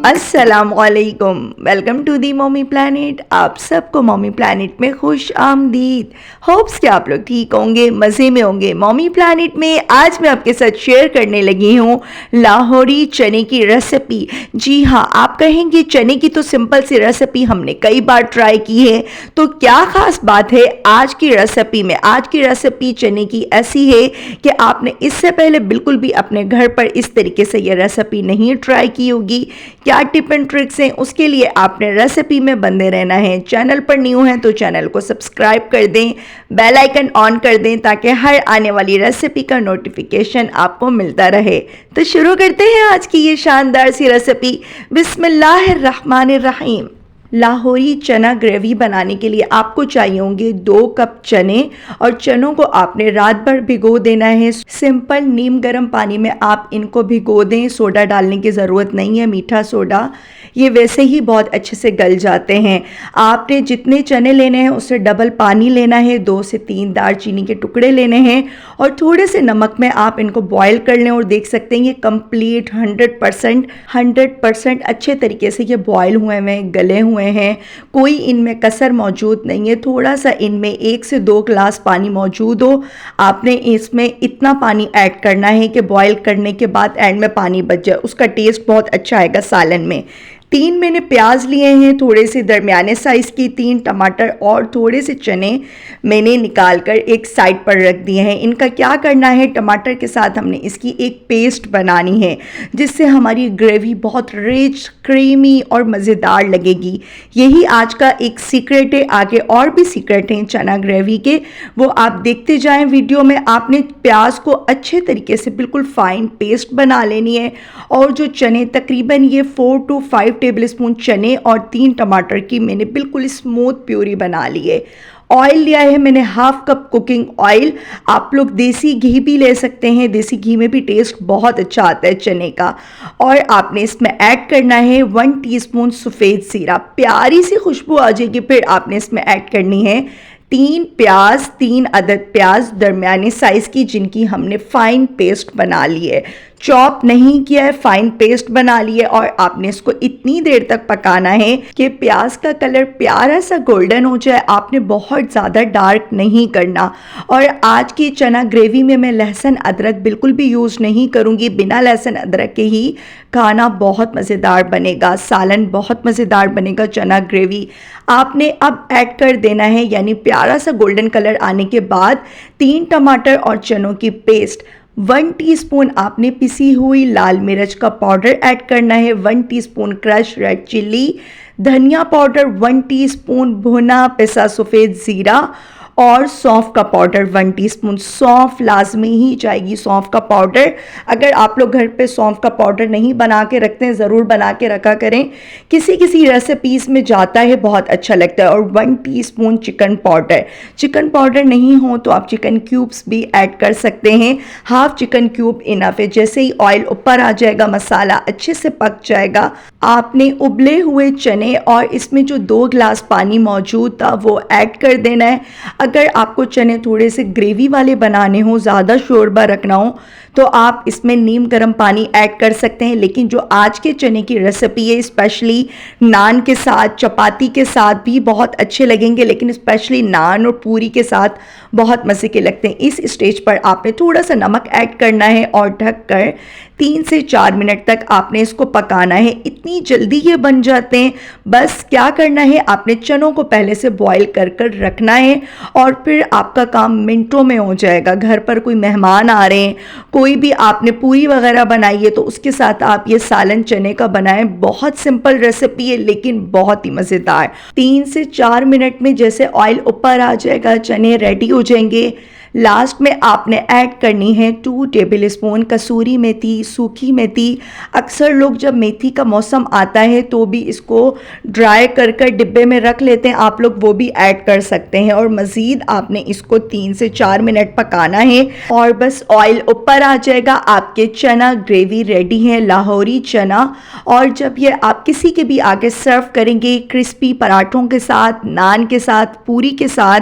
अस्सलामुअलैकुम, welcome to the Mommy Planet. आप सबको मॉमी प्लानिट में खुश आमदीद। होप्स कि आप लोग ठीक होंगे, मज़े में होंगे। मॉमी प्लानिट में आज मैं आपके साथ शेयर करने लगी हूँ लाहौरी चने की रेसिपी। जी हाँ, आप कहेंगे चने की तो सिंपल सी रेसिपी हमने कई बार ट्राई की है, तो क्या ख़ास बात है आज की रेसिपी में। आज की रेसिपी चने की ऐसी है कि आपने इससे पहले बिल्कुल भी अपने घर पर इस तरीके से ये रेसिपी नहीं ट्राई की होगी। क्या टिप एंड ट्रिक्स हैं, उसके लिए आपने रेसिपी में बंदे रहना है। चैनल पर न्यू हैं तो चैनल को सब्सक्राइब कर दें, बेल आइकन ऑन कर दें ताकि हर आने वाली रेसिपी का नोटिफिकेशन आपको मिलता रहे। तो शुरू करते हैं आज की ये शानदार सी रेसिपी। बिस्मिल्लाहिर्रहमानिर्रहीम। लाहौरी चना ग्रेवी बनाने के लिए आपको चाहिए होंगे 2 कप चने, और चनों को आपने रात भर भिगो देना है। सिंपल नीम गर्म पानी में आप इनको भिगो दें, सोडा डालने की ज़रूरत नहीं है, मीठा सोडा, ये वैसे ही बहुत अच्छे से गल जाते हैं। आपने जितने चने लेने हैं उससे डबल पानी लेना है, 2 से 3 दालचीनी के टुकड़े लेने हैं, और थोड़े से नमक में आप इनको बॉयल कर लें। और देख सकते हैं ये कंप्लीट 100% अच्छे तरीके से ये बॉयल हुए हैं, गले हुए हैं, कोई इनमें कसर मौजूद नहीं है। थोड़ा सा इनमें 1 से 2 गिलास पानी मौजूद हो। आपने इसमें इतना पानी ऐड करना है कि बॉयल करने के बाद एंड में पानी बच जाए, उसका टेस्ट बहुत अच्छा आएगा सालन में। 3 मैंने प्याज लिए हैं, थोड़े से दरमियाने साइज़ की, 3 टमाटर और थोड़े से चने मैंने निकाल कर एक साइड पर रख दिए हैं। इनका क्या करना है, टमाटर के साथ हमने इसकी एक पेस्ट बनानी है जिससे हमारी ग्रेवी बहुत रिच, क्रीमी और मज़ेदार लगेगी। यही आज का एक सीक्रेट है। आगे और भी सीक्रेट हैं चना ग्रेवी के, वो आप देखते जाएं वीडियो में। आपने प्याज को अच्छे तरीके से बिल्कुल फाइन पेस्ट बना लेनी है, और जो चने तकरीबन ये 4 to 5 टेबलस्पून चने और 3 टमाटर की मैंने बिल्कुल स्मूथ प्यूरी बना ली है। ऑयल लिया है मैंने 1/2 कप कुकिंग ऑयल। आप लोग देसी घी भी ले सकते हैं, देसी घी में भी टेस्ट बहुत अच्छा आता है चने का। और आपने इसमें ऐड करना है 1 टीस्पून सफ़ेद ज़ीरा, प्यारी सी खुशबू आ जाएगी। फिर आपने इसमें ऐड करनी है 3 अदद प्याज दरमियाने साइज़ की, जिनकी हमने फाइन पेस्ट बना ली है, चॉप नहीं किया है, फाइन पेस्ट बना ली है। और आपने इसको इतनी देर तक पकाना है कि प्याज का कलर प्यारा सा गोल्डन हो जाए। आपने बहुत ज़्यादा डार्क नहीं करना। और आज की चना ग्रेवी में मैं लहसुन अदरक बिल्कुल भी यूज़ नहीं करूँगी। बिना लहसुन अदरक के ही खाना बहुत मज़ेदार बनेगा, सालन बहुत मज़ेदार बनेगा। चना ग्रेवी आपने अब ऐड कर देना है, यानी प्यारा सा गोल्डन कलर आने के बाद 3 टमाटर और चनों की पेस्ट, 1 टीस्पून आपने पिसी हुई लाल मिर्च का पाउडर ऐड करना है, 1 टीस्पून क्रश रेड चिल्ली, धनिया पाउडर 1 टीस्पून, भुना पिसा सफ़ेद ज़ीरा, और सौंफ का पाउडर 1 टीस्पून। सौंफ लाजमी ही जाएगी, सौंफ का पाउडर। अगर आप लोग घर पे सौंफ का पाउडर नहीं बना के रखते हैं, ज़रूर बना के रखा करें, किसी किसी रेसिपीज़ में जाता है, बहुत अच्छा लगता है। और 1 teaspoon chicken powder. Chicken powder नहीं हो तो आप चिकन क्यूब्स भी ऐड कर सकते हैं, 1/2 चिकन क्यूब इनफ है। जैसे ही ऑयल ऊपर आ जाएगा, मसाला अच्छे से पक जाएगा, आपने उबले हुए चने और इसमें जो 2 गिलास पानी मौजूद था वो ऐड कर देना है। अगर आपको चने थोड़े से ग्रेवी वाले बनाने हो, ज़्यादा शोरबा रखना हो, तो आप इसमें नीम गर्म पानी ऐड कर सकते हैं। लेकिन जो आज के चने की रेसिपी है, स्पेशली नान के साथ, चपाती के साथ भी बहुत अच्छे लगेंगे, लेकिन स्पेशली नान और पूरी के साथ बहुत मज़े के लगते हैं। इस स्टेज पर आपने थोड़ा सा नमक ऐड करना है और ढककर 3 से 4 मिनट तक आपने इसको पकाना है। इतनी जल्दी ये बन जाते हैं। बस क्या करना है, आपने चनों को पहले से बॉईल कर कर रखना है, और फिर आपका काम मिनटों में हो जाएगा। घर पर कोई मेहमान आ रहे हैं, कोई भी आपने पूरी वगैरह बनाई है, तो उसके साथ आप ये सालन चने का बनाएं। बहुत सिंपल रेसिपी है लेकिन बहुत ही मज़ेदार। 3 से 4 मिनट में जैसे ऑयल ऊपर आ जाएगा, चने रेडी हो जाएंगे। लास्ट में आपने ऐड करनी है 2 टेबलस्पून कसूरी मेथी, सूखी मेथी। अक्सर लोग जब मेथी का मौसम आता है तो भी इसको ड्राई कर कर डिब्बे में रख लेते हैं, आप लोग वो भी ऐड कर सकते हैं। और मज़ीद आपने इसको 3 से 4 मिनट पकाना है, और बस ऑयल ऊपर आ जाएगा, आपके चना ग्रेवी रेडी है, लाहौरी चना। और जब ये आप किसी के भी आगे सर्व करेंगे, क्रिस्पी पराठों के साथ, नान के साथ, पूरी के साथ,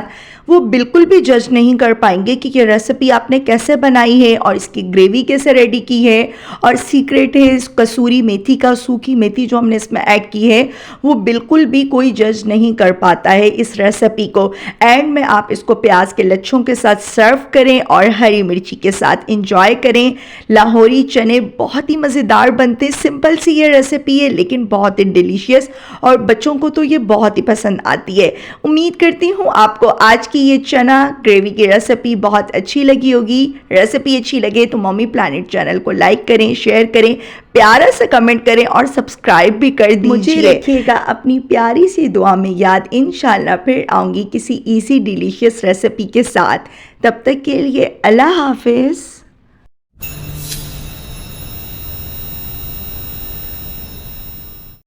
वो बिल्कुल भी जज नहीं कर पाएंगे कि ये रेसिपी आपने कैसे बनाई है और इसकी ग्रेवी कैसे रेडी की है। और सीक्रेट है इस कसूरी मेथी का, सूखी मेथी जो हमने इसमें ऐड की है, वो बिल्कुल भी कोई जज नहीं कर पाता है इस रेसिपी को। एंड में आप इसको प्याज के लच्छों के साथ सर्व करें और हरी मिर्ची के साथ इंजॉय करें। लाहौरी चने बहुत ही मज़ेदार बनते हैं, सिंपल सी ये रेसिपी है लेकिन बहुत ही डिलीशियस, और बच्चों को तो ये बहुत ही पसंद आती है। उम्मीद करती हूँ आपको आज की ये चना ग्रेवी की रेसिपी बहुत अच्छी लगी होगी। रेसिपी अच्छी लगे तो मम्मी प्लानेट चैनल को लाइक करें, शेयर करें, प्यारा सा कमेंट करें और सब्सक्राइब भी कर दीजिए। मुझे रखिएगा अपनी प्यारी सी दुआ में याद। इंशाल्लाह फिर आऊँगी किसी इजी डिलीशियस रेसिपी के साथ। तब तक के लिए अल्लाह हाफिज़।